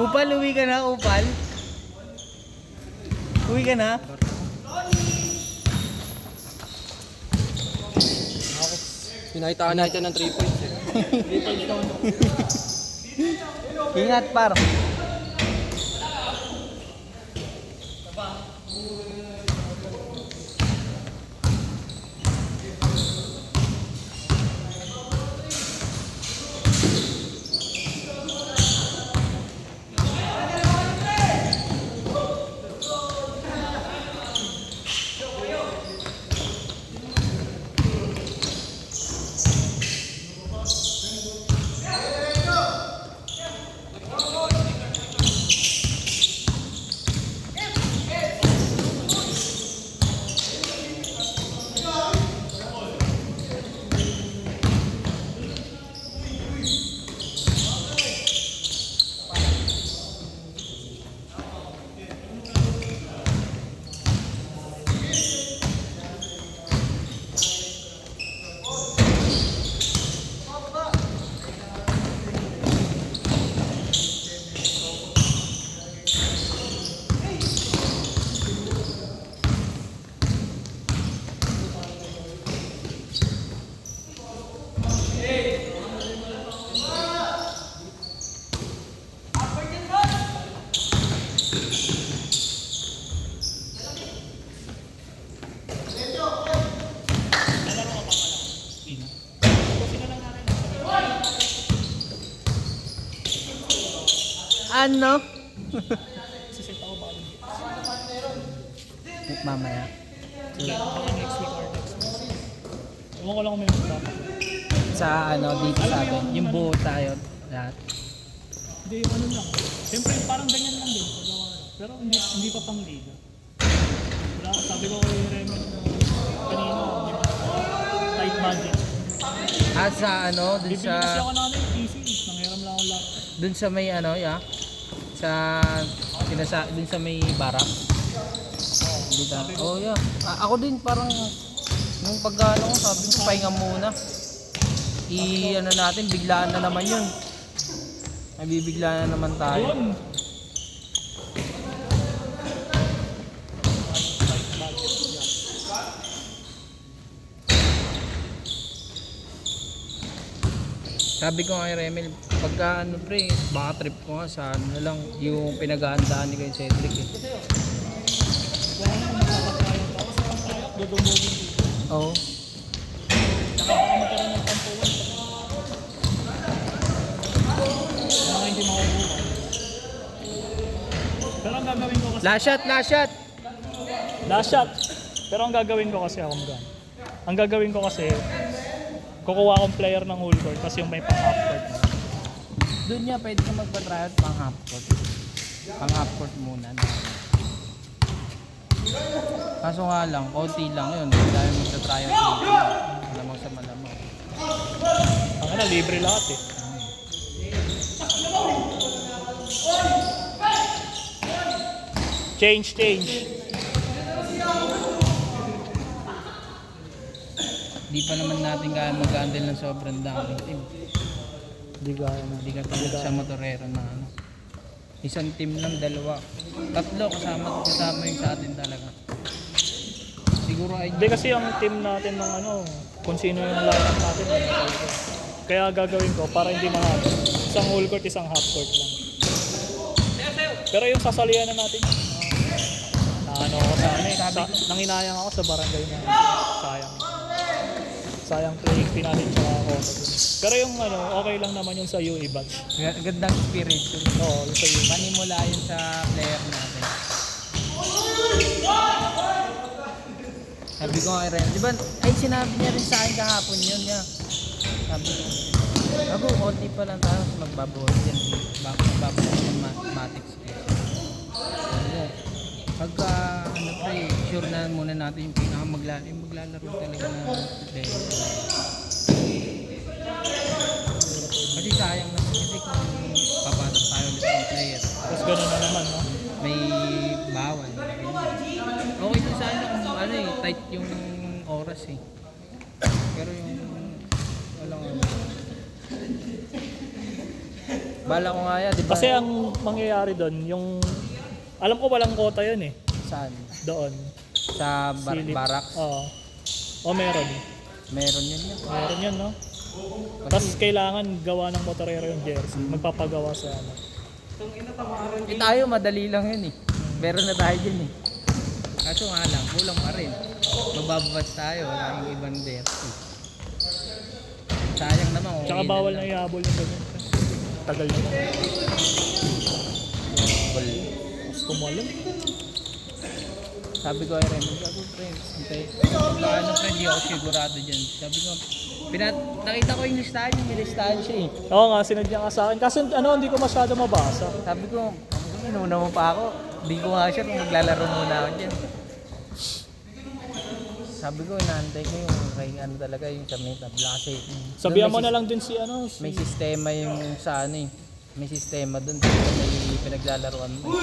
Upal, uwi ka na, Upal. Uwi ka na. Pinakitaan natin ng 3 points eh. 3 points down. Ingat, par. Ano? Sisit ako baka din. Mamaya. Baka next week or next month. Ewan ko lang kung may magpapa. Sa ano, dito sa atin. Yung buo tayo. Lahat. Hindi, ano lang. Siyempre, parang ganyan lang din. Pero hindi pa pang liga. Wala, sabi ko kay Remy kanina, tight budget. At sa ano, dun Bibili sa... kasi ako na ano yung PC. Nanghiram lang ako laptop. Dun sa may ano, sa dun sa may barak. Dito. Oh, yeah. Ako din parang nung pagano, sabi ko pahinga muna. Ano natin, biglaan na naman 'yun. Ay bibigla na naman tayo. Ayun. Sabi ko kay Remel, pagka ano pre, baka trip ko nga sa ano na lang, yung pinag-aandaan ni kay Cedric eh. Kung ano kung magpapatayan ka, kasi pang tayo, dudumogin dito. Oo. Tsaka baka magkaroon ng tampuan. Mga hindi makukuha. Pero ang gagawin ko kasi... Last shot, last shot! Last shot! Pero ang gagawin ko kasi ako mga. Ang gagawin ko kasi, kukuha akong player ng whole court kasi yung may pang half court. Doon niya pwede ka magpa-tryout pang half court. Pang half court muna. Kaso nga lang, konti lang yun. Dahil magta-tryout dito. Malamang sa malamang. Ang na, libre lahat eh. Change. Di pa naman natin kaya mag-handle ng sobrang daming team. Hindi kaya na. Hindi ka tulad sa motorero na ano. Isang team lang, dalawa. Tatlo kasama yung sa atin talaga. Siguro ay... Hindi kasi ang team natin ng ano, kung sino yung lineup natin. Kaya gagawin ko para hindi mahal. Isang whole court, isang half court lang. Pero yung sasalihan na natin, na ano ako sa ano eh, nanginayang ako sa barangay na sayang playing pinalit sa ako. Pero yung ano, okay lang naman yung sa UE batch. Gandang spirit yun. Oo, yung sa UE. Panimula yun sa player natin. Sabi ko kay Ren, di ba, ay sinabi niya rin sa akin kahapon yun niya. Sabi ko, ako, konti pa lang tayo, magbabawas yan. Magbabawas ng mathematics. Pagka, ano pre, sure na muna natin yung maglalaro talaga na player. Kasi sayang naman kasi kung papatak tayo ulit ng player. Tapos gano'n na naman, no? May bawal. Okay din sana kung ano eh, tight yung oras eh. Pero yung walang ano. Bala ko nga yan, di ba? Kasi ang mangyayari doon, yung... Alam ko walang quota yun eh. Saan? Doon. Sa Silip. barracks? Oo. O meron. Meron yun yan. Meron yan, no? Tapos kailangan gawa ng motorero yung jersey. Magpapagawa sa ano. Tayo, madali lang yun eh. Meron na tayo dyan eh. Kaso nga lang, kulang pa rin. Magbababas tayo, wala yung ibang jersey. Sayang naman kung Tsaka ilan bawal lang. na ihabol yung ganyan. Tagal naman. Gusto mo alam. Sabi ko ay Raymond, sabi ko friend, hintay. Ano friend, di ako sigurado dyan. Sabi ko, nakita ko yung listahan, may listahan siya eh. Oo nga, sinadya ka sa akin. Kasi ano, hindi ko masyado mabasa. Sabi ko, inuna mo pa ako. Hindi ko nga siya kung maglalaro muna ako dyan. Sabi ko, inaantay ko yung kay ano talaga, yung sa may tabla kasi. Sabihan mo na lang din si ano. Si... May sistema yung sa ano eh. May sistema doon sa may pinaglalaroan mo.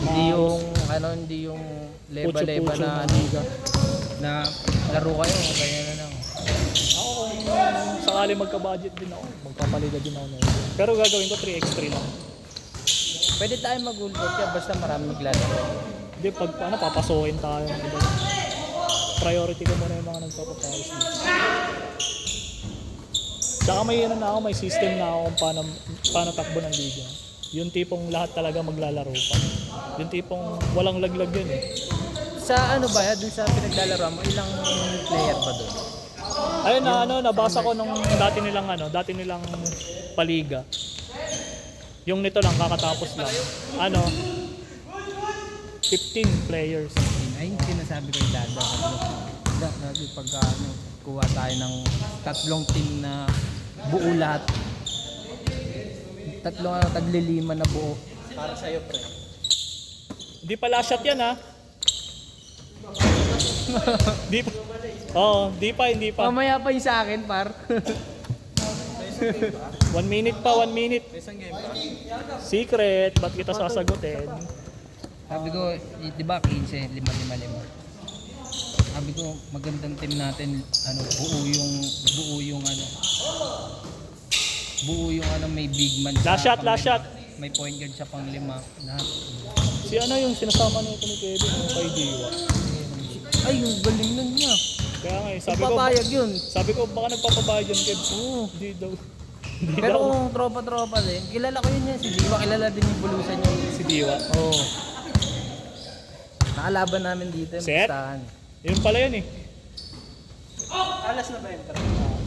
Hindi yung ano, hindi yung leba-leba Pucho-pucho na na liga. na laro kayo, kaya na lang. Ako kung sakali magka-budget din ako, magpapaliga din ako na. Pero gagawin ko 3x3 lang. Pwede tayo mag-ulbot ka basta marami maglalaro. Hindi, pag ano, papasukin tayo. Priority ko muna yung mga nagpapapayos dito. Tsaka may ano na ako, may system na ako kung paano takbo ng liga. Yung tipong lahat talaga maglalaro pa. Yung tipong walang laglag yun eh. Sa ano ba, dun sa pinaglalaroan mo, ilang player ba doon? Ayun na ano, nabasa ko nung dati nilang paliga. Yung nito lang, kakatapos lang. Ano, 15 players. Ay, sinasabi ko yung dada. Lagi pagka ano, kuha tayo ng tatlong team na buo lahat. Tatlong taglilima na buo. Para sa'yo, pre. Hindi pa last shot yan ha. Di pa. Oo, di pa, hindi pa. Mamaya pa yung sa akin, par. 1 minute pa, 1 minute. Isang game pa. Secret, ba't kita sasagutin? Sabi ko, di ba 15, 5-5-5. Sabi ko, magandang team natin, ano, buo yung ano, may big man. Last shot, last shot. May point guard sa pang-5. Lahat. Si ano yung sinasama nito ni Kevin, yung kay Diwa. Ay, yung galing nun niya. Kaya nga, Papayag yun. sabi ko baka nagpapabayad yun, Kev. Oo. Hindi daw. Hindi Pero daw. kung tropa-tropa din, kilala ko yun yan. Si Diwa, kilala din yung bulusan niya. Si Diwa. Oo. Nakalaban namin dito yung Set? listahan. Yun pala yun eh. Alas na ba yun?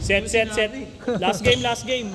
Set. Last game.